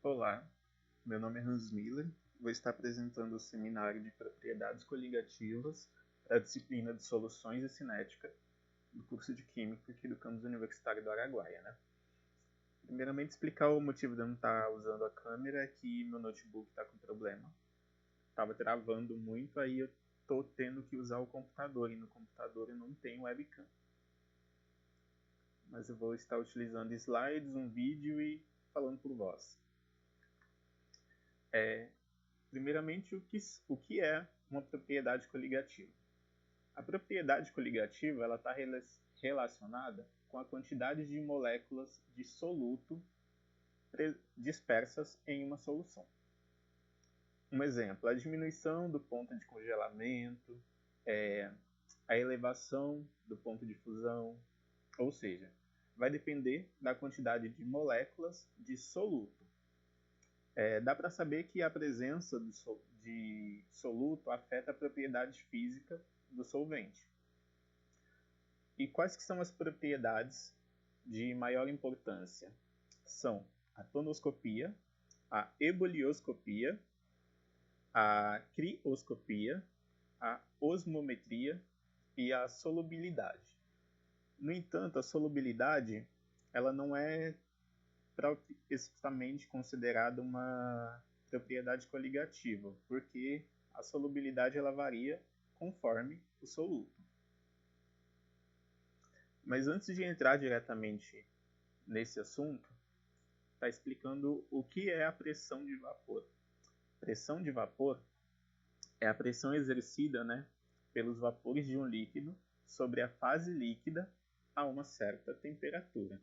Olá, meu nome é Hans Miller. Vou estar apresentando o seminário de propriedades coligativas para a disciplina de soluções e cinética do curso de Química aqui do campus universitário do Araguaia, né? Primeiramente, explicar o motivo de eu não estar usando a câmera é que meu notebook está com problema. Estava travando muito, aí eu estou tendo que usar o computador e no computador eu não tenho webcam. Mas eu vou estar utilizando slides, um vídeo e falando por voz. Primeiramente, o que é uma propriedade coligativa? A propriedade coligativa está relacionada com a quantidade de moléculas de soluto dispersas em uma solução. Um exemplo, a diminuição do ponto de congelamento, a elevação do ponto de fusão, ou seja, vai depender da quantidade de moléculas de soluto. Dá para saber que a presença de soluto afeta a propriedade física do solvente. E quais que são as propriedades de maior importância? São a tonoscopia, a ebolioscopia, a crioscopia, a osmometria e a solubilidade. No entanto, a solubilidade ela não é especificamente considerada uma propriedade coligativa, porque a solubilidade ela varia conforme o soluto. Mas antes de entrar diretamente nesse assunto, está explicando o que é a pressão de vapor. Pressão de vapor é a pressão exercida, pelos vapores de um líquido sobre a fase líquida a uma certa temperatura.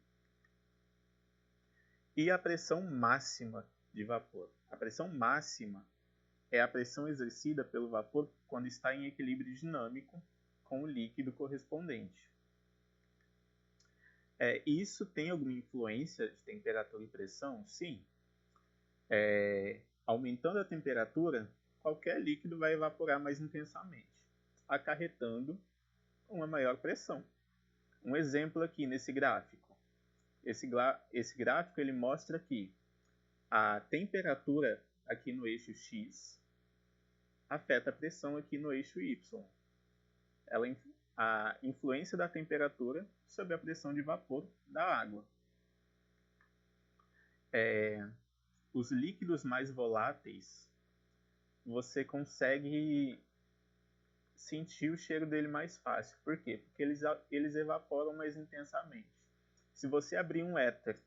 E a pressão máxima de vapor. A pressão máxima é a pressão exercida pelo vapor quando está em equilíbrio dinâmico com o líquido correspondente. Isso tem alguma influência de temperatura e pressão? Sim. Aumentando a temperatura, qualquer líquido vai evaporar mais intensamente, acarretando uma maior pressão. Um exemplo aqui nesse gráfico. Esse gráfico ele mostra que a temperatura aqui no eixo X afeta a pressão aqui no eixo Y. A influência da temperatura sobre a pressão de vapor da água. Os líquidos mais voláteis, você consegue sentir o cheiro dele mais fácil. Por quê? Porque eles evaporam mais intensamente. Se você abrir um éter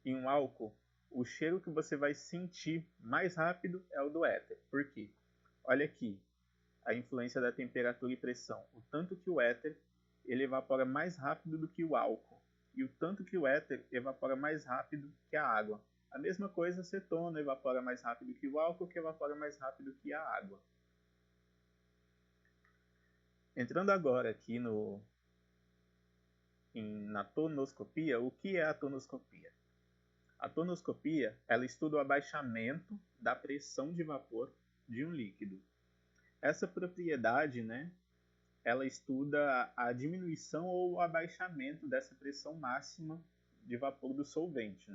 e um álcool, o cheiro que você vai sentir mais rápido é o do éter. Por quê? Olha aqui, a influência da temperatura e pressão. O tanto que o éter ele evapora mais rápido do que o álcool. E o tanto que o éter evapora mais rápido que a água. A mesma coisa, acetona evapora mais rápido que o álcool, que evapora mais rápido que a água. Entrando agora aqui na tonoscopia, o que é a tonoscopia? A tonoscopia, ela estuda o abaixamento da pressão de vapor de um líquido. Essa propriedade, ela estuda a diminuição ou o abaixamento dessa pressão máxima de vapor do solvente,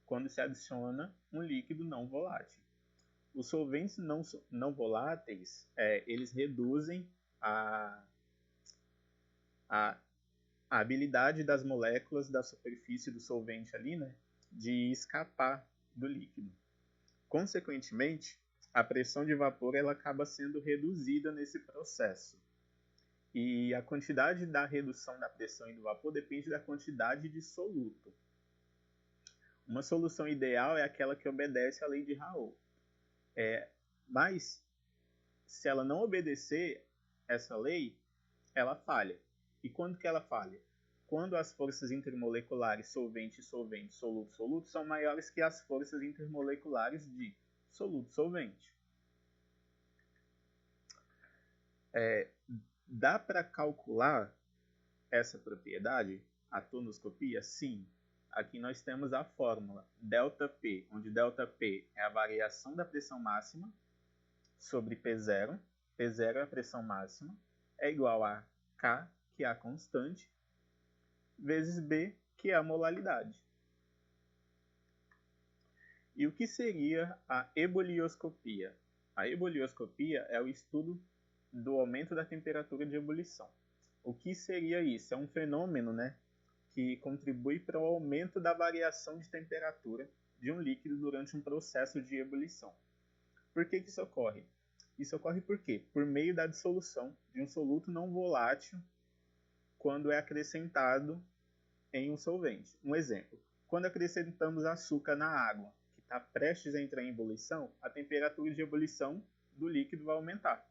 quando se adiciona um líquido não volátil. Os solventes não voláteis, eles reduzem a habilidade das moléculas da superfície do solvente ali, de escapar do líquido. Consequentemente, a pressão de vapor ela acaba sendo reduzida nesse processo. E a quantidade da redução da pressão e do vapor depende da quantidade de soluto. Uma solução ideal é aquela que obedece à lei de Raoult. Mas, se ela não obedecer essa lei, ela falha. E quando que ela falha? Quando as forças intermoleculares solvente-solvente, soluto-soluto são maiores que as forças intermoleculares de soluto-solvente. Dá para calcular essa propriedade, a tonoscopia? Sim. Aqui nós temos a fórmula ΔP, onde ΔP é a variação da pressão máxima sobre P0. P0 é a pressão máxima, é igual a K, que é a constante, vezes B, que é a molaridade. E o que seria a ebullioscopia? A ebullioscopia é o estudo do aumento da temperatura de ebulição. O que seria isso? É um fenômeno, que contribui para o aumento da variação de temperatura de um líquido durante um processo de ebulição. Por que isso ocorre? Isso ocorre por quê? Por meio da dissolução de um soluto não volátil quando é acrescentado em um solvente. Um exemplo, quando acrescentamos açúcar na água, que está prestes a entrar em ebulição, a temperatura de ebulição do líquido vai aumentar.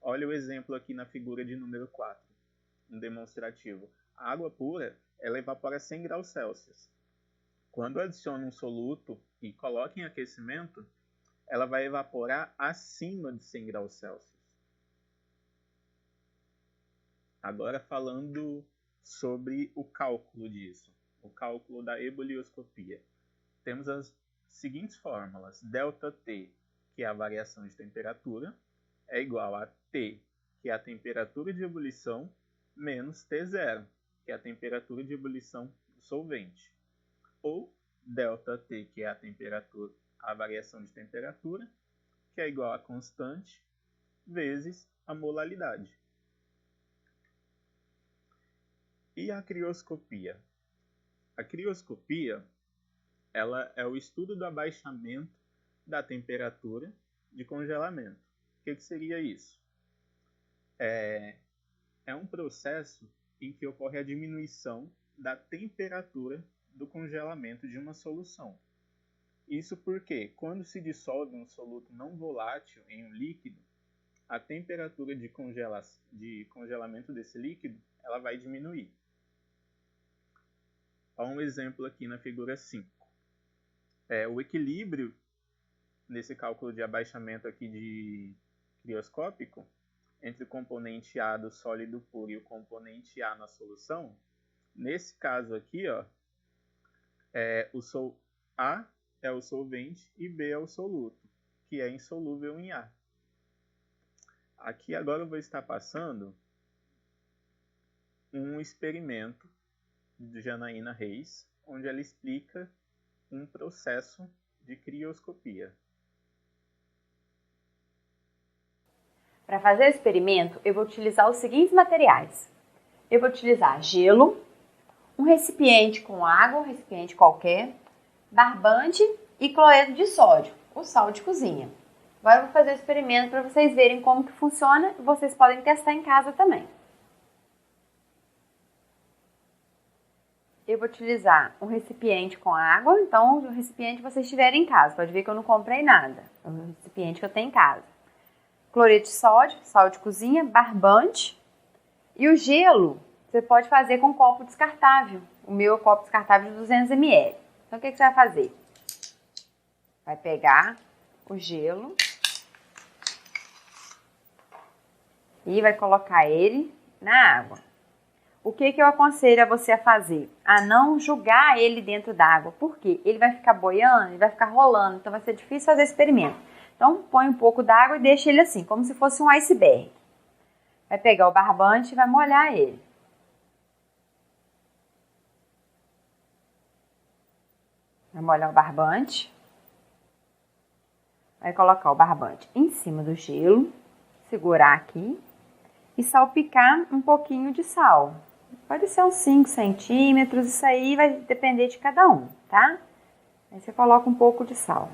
Olha o exemplo aqui na figura de número 4, um demonstrativo. A água pura, ela evapora a 100 graus Celsius. Quando adiciona um soluto e coloca em aquecimento, ela vai evaporar acima de 100 graus Celsius. Agora falando sobre o cálculo disso, o cálculo da ebullioscopia. Temos as seguintes fórmulas. ΔT, que é a variação de temperatura, é igual a T, que é a temperatura de ebulição, menos T0, que é a temperatura de ebulição do solvente. Ou ΔT, que é a variação de temperatura, que é igual a constante, vezes a molaridade. E a crioscopia? A crioscopia, ela é o estudo do abaixamento da temperatura de congelamento. O que seria isso? É um processo em que ocorre a diminuição da temperatura do congelamento de uma solução. Isso porque, quando se dissolve um soluto não volátil em um líquido, a temperatura de congelamento desse líquido ela vai diminuir. Há um exemplo aqui na figura 5. O equilíbrio nesse cálculo de abaixamento aqui de crioscópico entre o componente A do sólido puro e o componente A na solução, nesse caso aqui, A é o solvente e B é o soluto, que é insolúvel em A. Aqui agora eu vou estar passando um experimento de Janaína Reis, onde ela explica um processo de crioscopia. Para fazer o experimento, eu vou utilizar os seguintes materiais. Eu vou utilizar gelo, um recipiente com água, um recipiente qualquer, barbante e cloreto de sódio, o sal de cozinha. Agora eu vou fazer o experimento para vocês verem como que funciona e vocês podem testar em casa também. Eu vou utilizar um recipiente com água, então o recipiente que vocês tiverem em casa. Pode ver que eu não comprei nada, é o recipiente que eu tenho em casa. Cloreto de sódio, sal de cozinha, barbante e o gelo você pode fazer com um copo descartável. O meu é um copo descartável de 200 ml. Então o que você vai fazer? Vai pegar o gelo e vai colocar ele na água. O que eu aconselho a você a fazer? A não jogar ele dentro d'água. Por quê? Ele vai ficar boiando, ele vai ficar rolando, então vai ser difícil fazer experimento. Então põe um pouco d'água e deixa ele assim, como se fosse um iceberg. Vai pegar o barbante e vai molhar ele. Vai molhar o barbante. Vai colocar o barbante em cima do gelo, segurar aqui e salpicar um pouquinho de sal. Pode ser uns 5 centímetros, isso aí vai depender de cada um, tá? Aí você coloca um pouco de sal.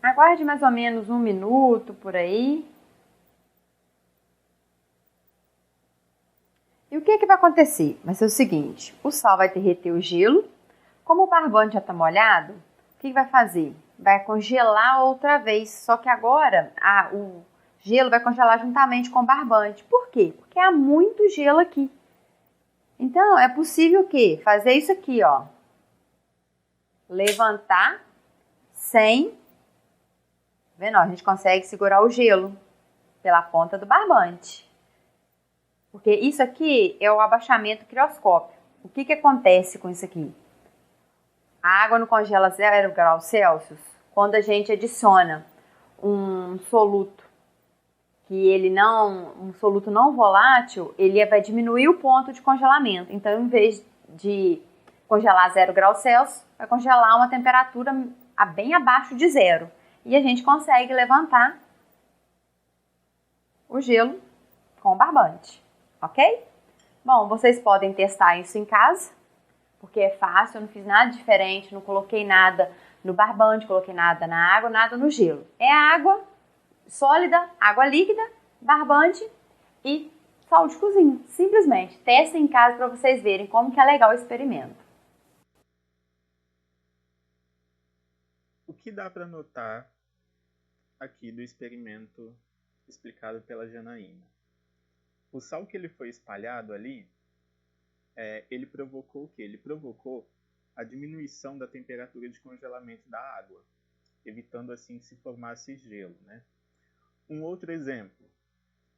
Aguarde mais ou menos 1 minuto por aí. E o que vai acontecer? Vai ser o seguinte, o sal vai derreter o gelo. Como o barbante já está molhado, o que vai fazer? Vai congelar outra vez, só que agora o gelo vai congelar juntamente com o barbante. Por quê? Porque há muito gelo aqui. Então, é possível fazer isso aqui, ó. Levantar sem... Vendo? A gente consegue segurar o gelo pela ponta do barbante. Porque isso aqui é o abaixamento crioscópico. O que acontece com isso aqui? A água não congela 0 graus Celsius quando a gente adiciona um soluto que ele um soluto não volátil, ele vai diminuir o ponto de congelamento. Então, em vez de congelar a 0 graus Celsius, vai congelar uma temperatura bem abaixo de 0. E a gente consegue levantar o gelo com o barbante, ok? Bom, vocês podem testar isso em casa, porque é fácil, eu não fiz nada diferente, não coloquei nada no barbante, coloquei nada na água, nada no gelo. É água sólida, água líquida, barbante e sal de cozinha. Simplesmente, testem em casa para vocês verem como que é legal o experimento. O que dá para notar aqui do experimento explicado pela Janaína? O sal que ele foi espalhado ali, ele provocou o quê? Ele provocou a diminuição da temperatura de congelamento da água, evitando assim que se formasse gelo, né? Um outro exemplo,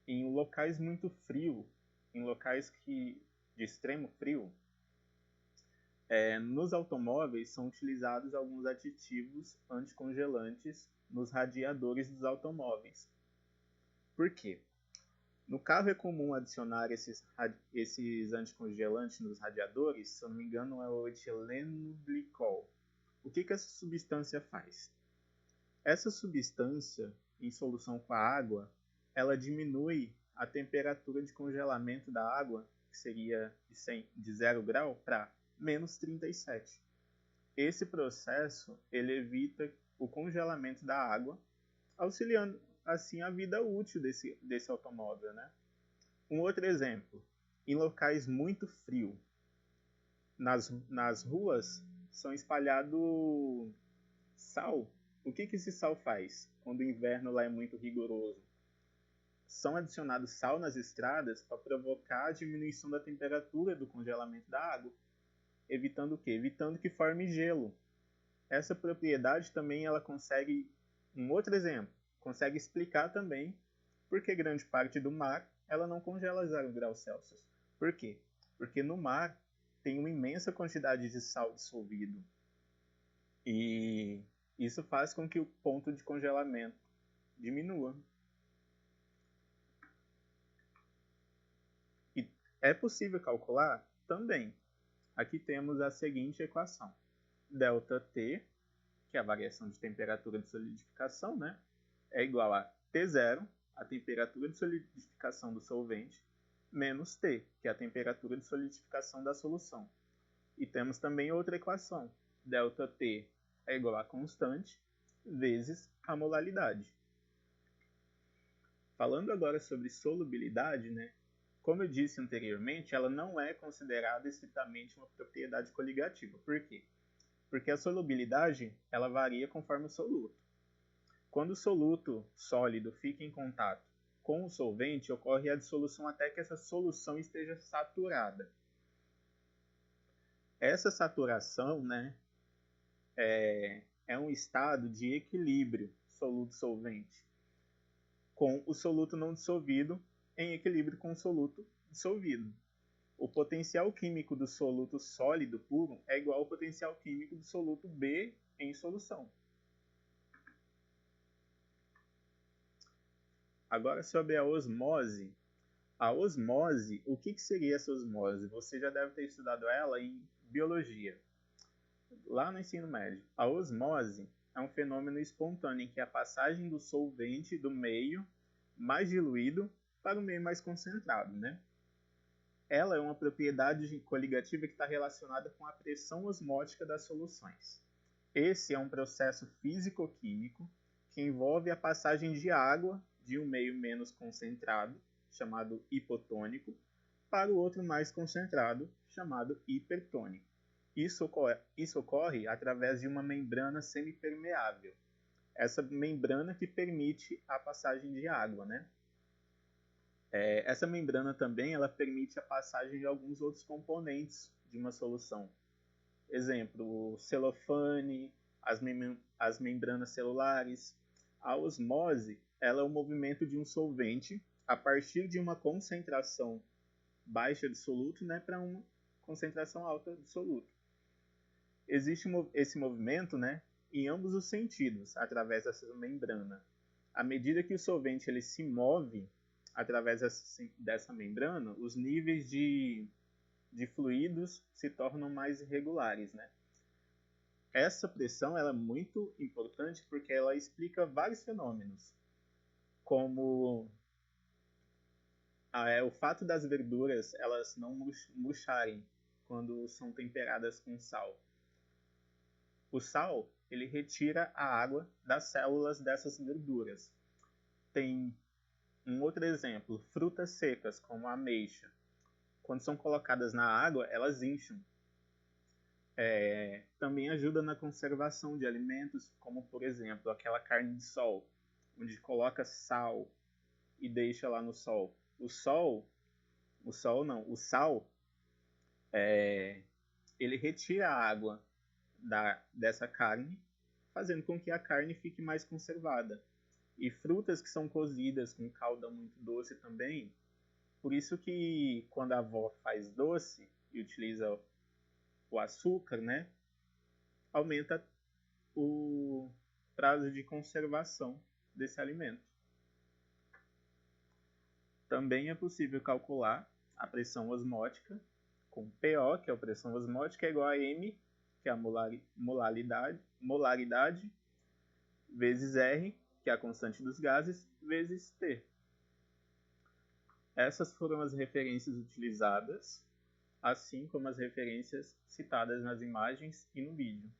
em locais muito frios, em locais de extremo frio, nos automóveis são utilizados alguns aditivos anticongelantes nos radiadores dos automóveis. Por quê? No carro é comum adicionar esses anticongelantes nos radiadores, se eu não me engano é o etileno glicol. O que essa substância faz? Essa substância, em solução com a água, ela diminui a temperatura de congelamento da água, que seria de 0 grau, para menos 37. Esse processo ele evita o congelamento da água, auxiliando assim a vida útil desse automóvel, né? Um outro exemplo, em locais muito frios, nas ruas são espalhados sal. O que esse sal faz quando o inverno lá é muito rigoroso? São adicionados sal nas estradas para provocar a diminuição da temperatura do congelamento da água, evitando o quê? Evitando que forme gelo. Essa propriedade também ela consegue, um outro exemplo, consegue explicar também por que grande parte do mar ela não congela a 0 graus Celsius. Por quê? Porque no mar tem uma imensa quantidade de sal dissolvido. E isso faz com que o ponto de congelamento diminua. E é possível calcular? Também. Aqui temos a seguinte equação. ΔT, que é a variação de temperatura de solidificação, né? É igual a T0, a temperatura de solidificação do solvente, menos T, que é a temperatura de solidificação da solução. E temos também outra equação. ΔT é igual a constante vezes a molaridade. Falando agora sobre solubilidade, né? Como eu disse anteriormente, ela não é considerada estritamente uma propriedade coligativa. Por quê? Porque a solubilidade ela varia conforme o soluto. Quando o soluto sólido fica em contato com o solvente, ocorre a dissolução até que essa solução esteja saturada. Essa saturação, né, é um estado de equilíbrio soluto-solvente, com o soluto não dissolvido em equilíbrio com o soluto dissolvido. O potencial químico do soluto sólido puro é igual ao potencial químico do soluto B em solução. Agora sobre a osmose. A osmose, o que seria essa osmose? Você já deve ter estudado ela em biologia, lá no ensino médio. A osmose é um fenômeno espontâneo em que a passagem do solvente do meio mais diluído para o meio mais concentrado, né? Ela é uma propriedade coligativa que está relacionada com a pressão osmótica das soluções. Esse é um processo físico-químico que envolve a passagem de água de um meio menos concentrado, chamado hipotônico, para o outro mais concentrado, chamado hipertônico. Isso ocorre através de uma membrana semipermeável. Essa membrana que permite a passagem de água, né? Essa membrana também ela permite a passagem de alguns outros componentes de uma solução. Exemplo, o celofane, as membranas celulares. A osmose ela é o movimento de um solvente a partir de uma concentração baixa de soluto, né, para uma concentração alta de soluto. Existe esse movimento, né, em ambos os sentidos, através dessa membrana. À medida que o solvente ele se move através dessa membrana, os níveis de fluidos se tornam mais irregulares, né? Essa pressão ela é muito importante porque ela explica vários fenômenos, como o fato das verduras elas não murcharem quando são temperadas com sal. O sal ele retira a água das células dessas verduras. Tem um outro exemplo, frutas secas como a ameixa. Quando são colocadas na água, elas incham. Também ajuda na conservação de alimentos, como por exemplo aquela carne de sol, onde coloca sal e deixa lá no sol. O sal, ele retira a água dessa carne, fazendo com que a carne fique mais conservada. E frutas que são cozidas com calda muito doce também, por isso que quando a avó faz doce e utiliza o açúcar, né, aumenta o prazo de conservação desse alimento. Também é possível calcular a pressão osmótica com PO, que é a pressão osmótica, é igual a M, que é a molaridade, vezes R, que é a constante dos gases, vezes T. Essas foram as referências utilizadas, assim como as referências citadas nas imagens e no vídeo.